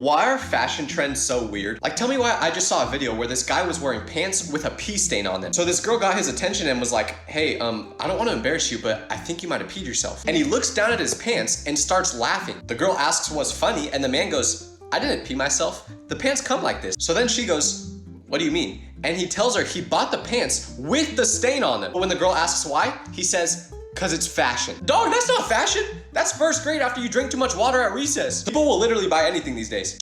Why are fashion trends so weird? Like, tell me why. I just saw a video where this guy was wearing pants with a pee stain on them. So this girl got his attention and was like, hey, I don't want to embarrass you, but I think you might have peed yourself. And he looks down at his pants and starts laughing. The girl asks what's funny, and the man goes, I didn't pee myself. The pants come like this. So then she goes, what do you mean? And he tells her he bought the pants with the stain on them. But when the girl asks why, he says, cause it's fashion. Dog, that's not fashion. That's first grade after you drink too much water at recess. People will literally buy anything these days.